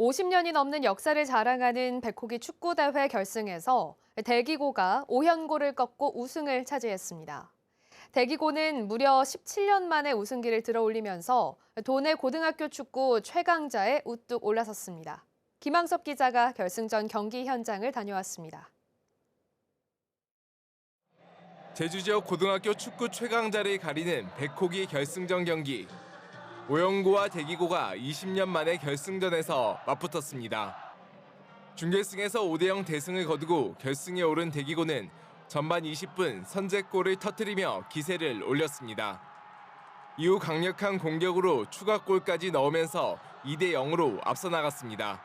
50년이 넘는 역사를 자랑하는 백호기 축구대회 결승에서 대기고가 오현고를 꺾고 우승을 차지했습니다. 대기고는 무려 17년 만에 우승기를 들어올리면서 도내 고등학교 축구 최강자에 우뚝 올라섰습니다. 김항섭 기자가 결승전 경기 현장을 다녀왔습니다. 제주 지역 고등학교 축구 최강자를 가리는 백호기 결승전 경기. 오영고와 대기고가 20년 만에 결승전에서 맞붙었습니다. 준결승에서 5대0 대승을 거두고 결승에 오른 대기고는 전반 20분 선제골을 터뜨리며 기세를 올렸습니다. 이후 강력한 공격으로 추가골까지 넣으면서 2대0으로 앞서 나갔습니다.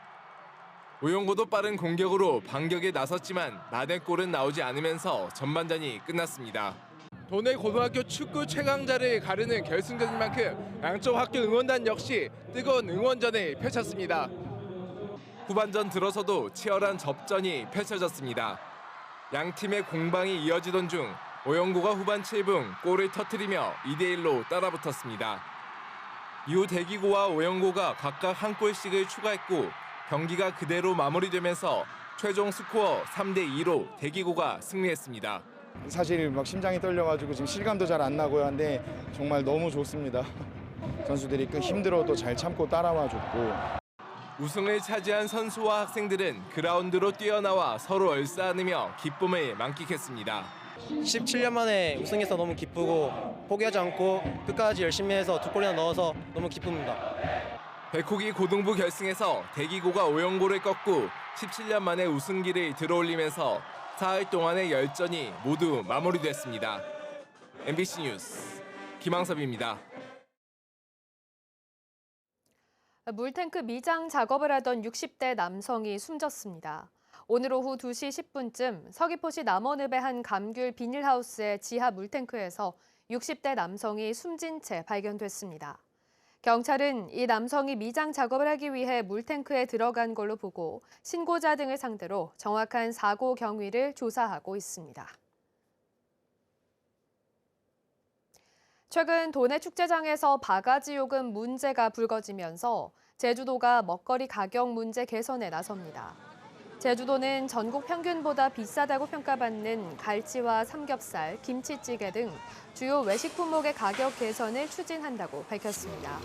오영고도 빠른 공격으로 반격에 나섰지만 나낼 골은 나오지 않으면서 전반전이 끝났습니다. 도내 고등학교 축구 최강자를 가르는 결승전인 만큼 양쪽 학교 응원단 역시 뜨거운 응원전을 펼쳤습니다. 후반전 들어서도 치열한 접전이 펼쳐졌습니다. 양 팀의 공방이 이어지던 중 오영고가 후반 7분 골을 터뜨리며 2대1로 따라붙었습니다. 이후 대기고와 오영고가 각각 한 골씩을 추가했고 경기가 그대로 마무리되면서 최종 스코어 3대2로 대기고가 승리했습니다. 사실 막 심장이 떨려가지고 지금 실감도 잘 안 나고요. 한데 정말 너무 좋습니다. 선수들이 힘들어도 잘 참고 따라와줬고. 우승을 차지한 선수와 학생들은 그라운드로 뛰어나와 서로 얼싸안으며 기쁨을 만끽했습니다. 17년 만에 우승해서 너무 기쁘고 포기하지 않고 끝까지 열심히 해서 2골이나 넣어서 너무 기쁩니다. 백호기 고등부 결승에서 대기고가 오영고를 꺾고 17년 만에 우승기를 들어올리면서 사흘 동안의 열전이 모두 마무리됐습니다. MBC 뉴스 김항섭입니다. 물탱크 미장 작업을 하던 60대 남성이 숨졌습니다. 오늘 오후 2시 10분쯤 서귀포시 남원읍의 한 감귤 비닐하우스의 지하 물탱크에서 60대 남성이 숨진 채 발견됐습니다. 경찰은 이 남성이 미장 작업을 하기 위해 물탱크에 들어간 걸로 보고 신고자 등을 상대로 정확한 사고 경위를 조사하고 있습니다. 최근 도내 축제장에서 바가지 요금 문제가 불거지면서 제주도가 먹거리 가격 문제 개선에 나섭니다. 제주도는 전국 평균보다 비싸다고 평가받는 갈치와 삼겹살, 김치찌개 등 주요 외식 품목의 가격 개선을 추진한다고 밝혔습니다.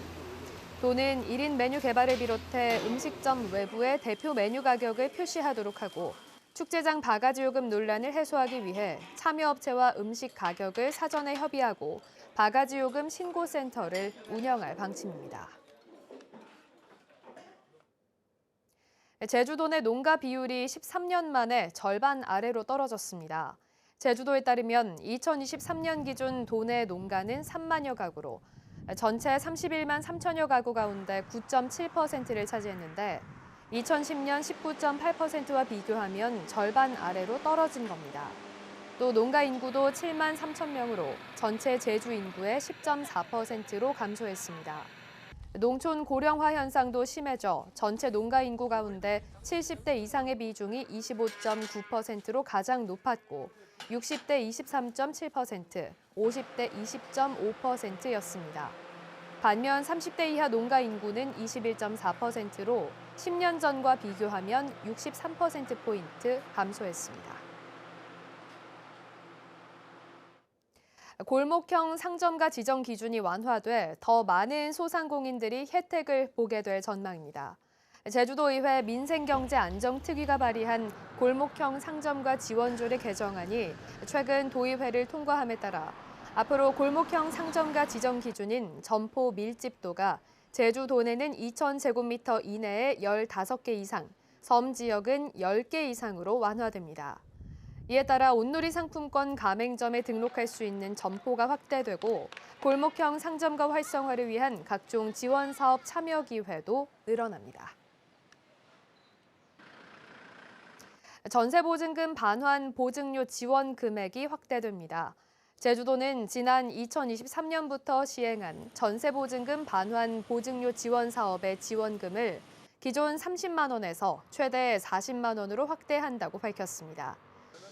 도는 1인 메뉴 개발을 비롯해 음식점 외부의 대표 메뉴 가격을 표시하도록 하고 축제장 바가지 요금 논란을 해소하기 위해 참여업체와 음식 가격을 사전에 협의하고 바가지 요금 신고센터를 운영할 방침입니다. 제주도 내 농가 비율이 13년 만에 절반 아래로 떨어졌습니다. 제주도에 따르면 2023년 기준 도내 농가는 3만여 가구로 전체 31만 3천여 가구 가운데 9.7%를 차지했는데 2010년 19.8%와 비교하면 절반 아래로 떨어진 겁니다. 또 농가 인구도 7만 3천 명으로 전체 제주 인구의 10.4%로 감소했습니다. 농촌 고령화 현상도 심해져 전체 농가 인구 가운데 70대 이상의 비중이 25.9%로 가장 높았고 60대 23.7%, 50대 20.5%였습니다. 반면 30대 이하 농가 인구는 21.4%로 10년 전과 비교하면 63%포인트 감소했습니다. 골목형 상점가 지정 기준이 완화돼 더 많은 소상공인들이 혜택을 보게 될 전망입니다. 제주도의회 민생경제안정특위가 발의한 골목형 상점가 지원조례 개정안이 최근 도의회를 통과함에 따라 앞으로 골목형 상점가 지정 기준인 점포 밀집도가 제주도 내는 2,000제곱미터 이내에 15개 이상, 섬 지역은 10개 이상으로 완화됩니다. 이에 따라 온누리 상품권 가맹점에 등록할 수 있는 점포가 확대되고 골목형 상점가 활성화를 위한 각종 지원 사업 참여 기회도 늘어납니다. 전세보증금 반환 보증료 지원 금액이 확대됩니다. 제주도는 지난 2023년부터 시행한 전세보증금 반환 보증료 지원 사업의 지원금을 기존 30만 원에서 최대 40만 원으로 확대한다고 밝혔습니다.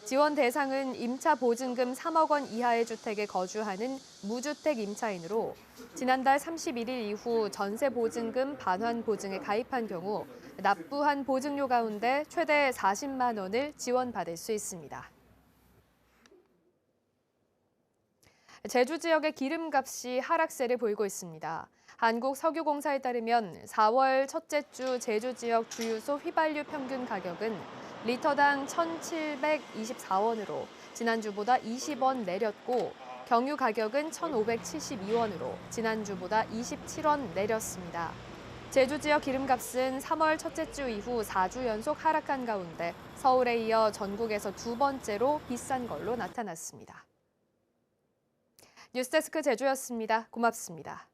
지원 대상은 임차 보증금 3억 원 이하의 주택에 거주하는 무주택 임차인으로 지난달 31일 이후 전세 보증금 반환 보증에 가입한 경우 납부한 보증료 가운데 최대 40만 원을 지원받을 수 있습니다. 제주 지역의 기름값이 하락세를 보이고 있습니다. 한국석유공사에 따르면 4월 첫째 주 제주 지역 주유소 휘발유 평균 가격은 리터당 1,724원으로 지난주보다 20원 내렸고 경유 가격은 1,572원으로 지난주보다 27원 내렸습니다. 제주 지역 기름값은 3월 첫째 주 이후 4주 연속 하락한 가운데 서울에 이어 전국에서 두 번째로 비싼 걸로 나타났습니다. 뉴스데스크 제주였습니다. 고맙습니다.